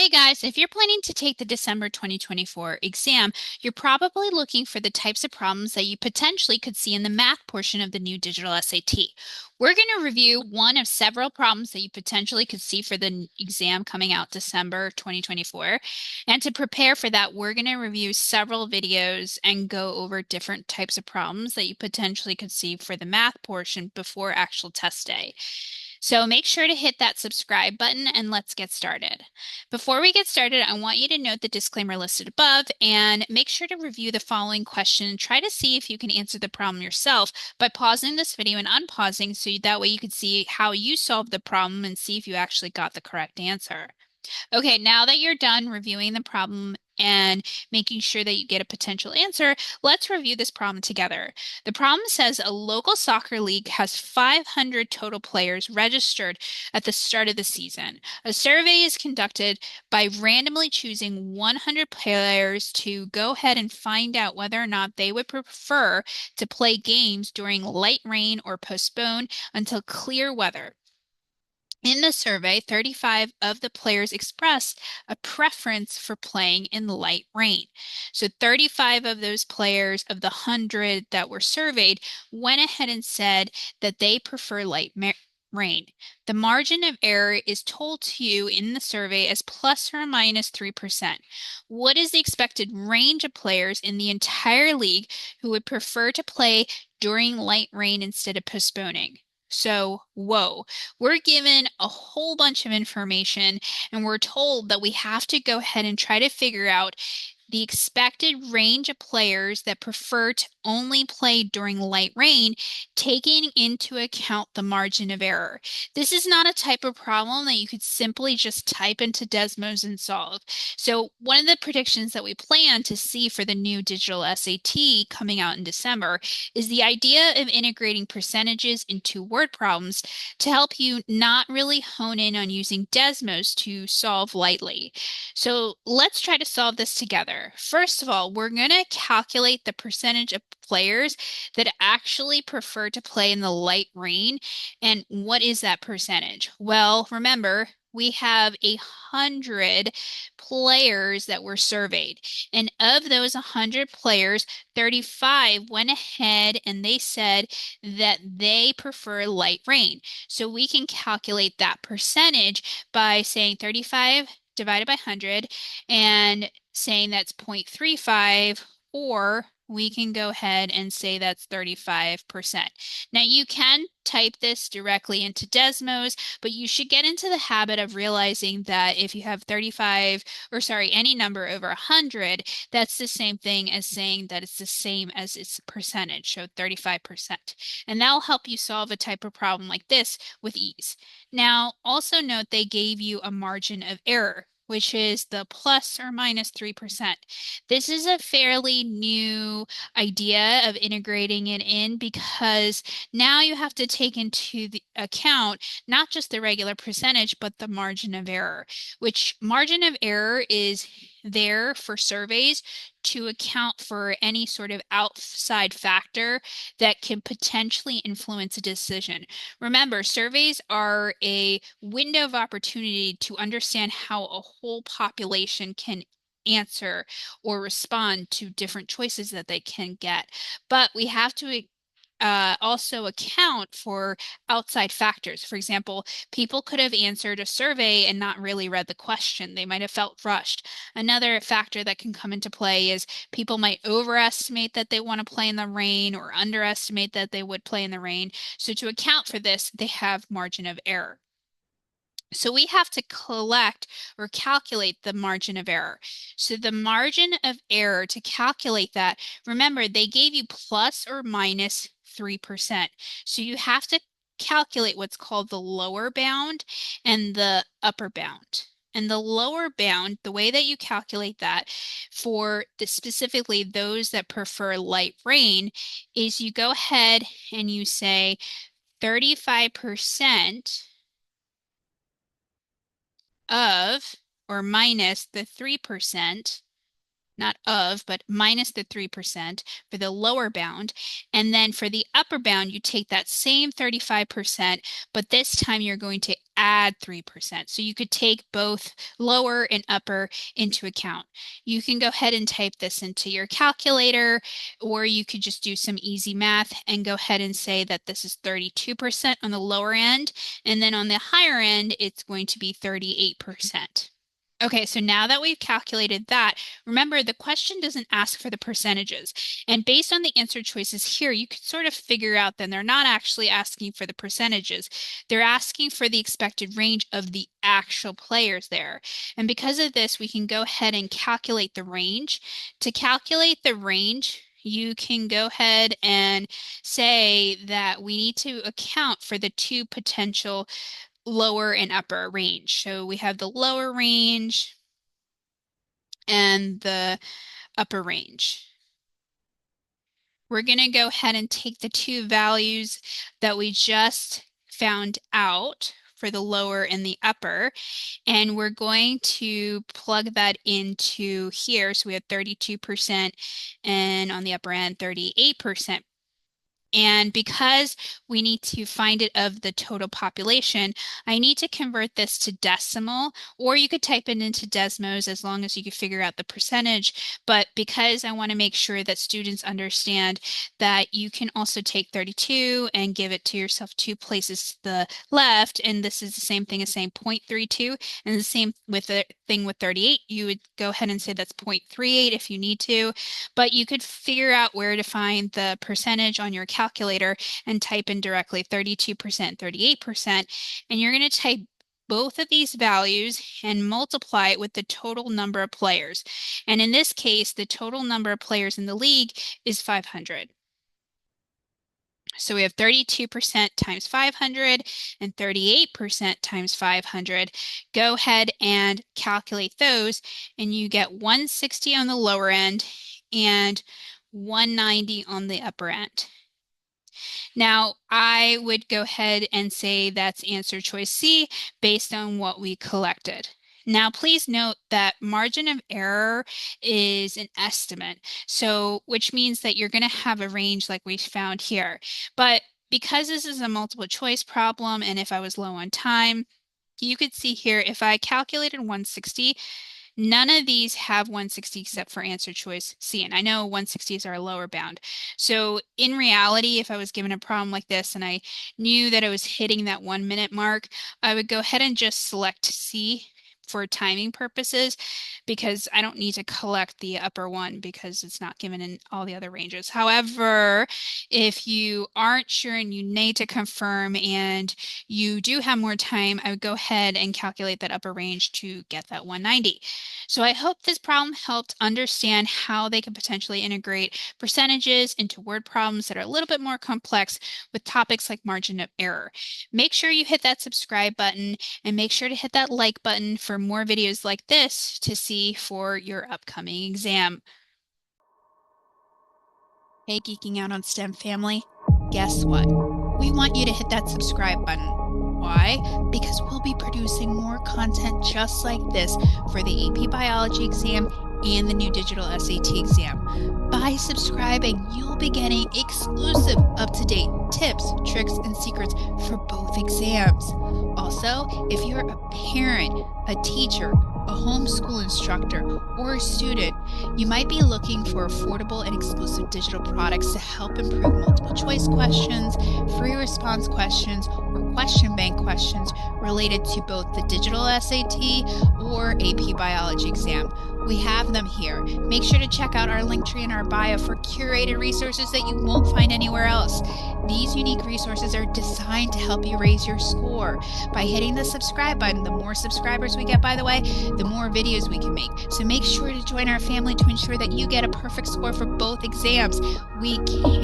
Hey guys, if you're planning to take the December 2024 exam, you're probably looking for the types of problems that you potentially could see in the math portion of the new digital SAT. We're going to review one of several problems that you potentially could see for the exam coming out December 2024. And to prepare for that, we're going to review several videos and go over different types of problems that you potentially could see for the math portion before actual test day. So make sure to hit that subscribe button and let's get started. Before we get started, I want you to note the disclaimer listed above and make sure to review the following question and try to see if you can answer the problem yourself by pausing this video and unpausing so that way you can see how you solved the problem and see if you actually got the correct answer. Okay, now that you're done reviewing the problem and making sure that you get a potential answer, let's review this problem together. The problem says a local soccer league has 500 total players registered at the start of the season. A survey is conducted by randomly choosing 100 players to go ahead and find out whether or not they would prefer to play games during light rain or postpone until clear weather. In the survey, 35 of the players expressed a preference for playing in light rain. So 35 of those players of the 100 that were surveyed went ahead and said that they prefer rain. The margin of error is told to you in the survey as plus or minus 3%. What is the expected range of players in the entire league who would prefer to play during light rain instead of postponing? So, whoa, we're given a whole bunch of information and we're told that we have to go ahead and try to figure out the expected range of players that prefer to only play during light rain, taking into account the margin of error. This is not a type of problem that you could simply just type into Desmos and solve. So one of the predictions that we plan to see for the new digital SAT coming out in December is the idea of integrating percentages into word problems to help you not really hone in on using Desmos to solve lightly. So let's try to solve this together. First of all, we're going to calculate the percentage of players that actually prefer to play in the light rain. And what is that percentage? Well, remember, we have 100 players that were surveyed. And of those 100 players, 35 went ahead and they said that they prefer light rain. So we can calculate that percentage by saying 35 divided by 100 and saying that's 0.35, or we can go ahead and say that's 35%. Now you can type this directly into Desmos, but you should get into the habit of realizing that if you have 35, or sorry, any number over 100, that's the same thing as saying that it's the same as its percentage, so 35%. And that will help you solve a type of problem like this with ease. Now, also note they gave you a margin of error, which is the plus or minus 3%. This is a fairly new idea of integrating it in because now you have to take into the account not just the regular percentage, but the margin of error, which margin of error is there for surveys to account for any sort of outside factor that can potentially influence a decision. Remember, surveys are a window of opportunity to understand how a whole population can answer or respond to different choices that they can get. But we have to also account for outside factors. For example, people could have answered a survey and not really read the question. They might have felt rushed. Another factor that can come into play is people might overestimate that they want to play in the rain or underestimate that they would play in the rain. So to account for this, they have margin of error. So we have to collect or calculate the margin of error. So the margin of error, to calculate that, remember they gave you plus or minus 3%. So you have to calculate what's called the lower bound and the upper bound. And the lower bound, the way that you calculate that for specifically those that prefer light rain, is you go ahead and you say 35% of or minus the 3%, not of, but minus the 3% for the lower bound. And then for the upper bound, you take that same 35%, but this time you're going to add 3%. So you could take both lower and upper into account. You can go ahead and type this into your calculator, or you could just do some easy math and go ahead and say that this is 32% on the lower end, and then on the higher end, it's going to be 38%. Okay, so now that we've calculated that, remember the question doesn't ask for the percentages. And based on the answer choices here, you can sort of figure out that they're not actually asking for the percentages. They're asking for the expected range of the actual players there. And because of this, we can go ahead and calculate the range. To calculate the range, you can go ahead and say that we need to account for the two potential lower and upper range. So we have the lower range and the upper range. We're going to go ahead and take the two values that we just found out for the lower and the upper, and we're going to plug that into here. So we have 32% and on the upper end, 38%. And because we need to find it of the total population, I need to convert this to decimal, or you could type it into Desmos as long as you can figure out the percentage. But because I want to make sure that students understand that you can also take 32 and give it to yourself two places to the left, and this is the same thing as saying 0.32, and the same with the thing with 38, you would go ahead and say that's 0.38 if you need to, but you could figure out where to find the percentage on your calculator and type in directly 32%, 38%, and you're going to type both of these values and multiply it with the total number of players. And in this case, the total number of players in the league is 500. So we have 32% times 500 and 38% times 500. Go ahead and calculate those, and you get 160 on the lower end and 190 on the upper end. Now, I would go ahead and say that's answer choice C based on what we collected. Now, please note that margin of error is an estimate, so which means that you're going to have a range like we found here. But because this is a multiple choice problem, and if I was low on time, you could see here if I calculated 160, none of these have 160 except for answer choice C. And I know 160 is our lower bound. So in reality, if I was given a problem like this and I knew that I was hitting that 1 minute mark, I would go ahead and just select C for timing purposes, because I don't need to collect the upper one because it's not given in all the other ranges. However, if you aren't sure and you need to confirm and you do have more time, I would go ahead and calculate that upper range to get that 190. So I hope this problem helped understand how they can potentially integrate percentages into word problems that are a little bit more complex with topics like margin of error. Make sure you hit that subscribe button and make sure to hit that like button for more videos like this to see for your upcoming exam. Hey, Geeking Out on STEM family, guess what? We want you to hit that subscribe button. Why? Because we'll be producing more content just like this for the AP Biology exam and the new digital SAT exam. By subscribing, you'll be getting exclusive, up-to-date tips, tricks, and secrets for both exams. Also, if you're a parent, a teacher, a homeschool instructor, or a student, you might be looking for affordable and exclusive digital products to help improve multiple choice questions, free response questions, or question bank questions related to both the digital SAT or AP Biology exam. We have them here. Make sure to check out our link tree in our bio for curated resources that you won't find anywhere else. These unique resources are designed to help you raise your score. By hitting the subscribe button, the more subscribers we get, by the way, the more videos we can make. So make sure to join our family to ensure that you get a perfect score for both exams. We can't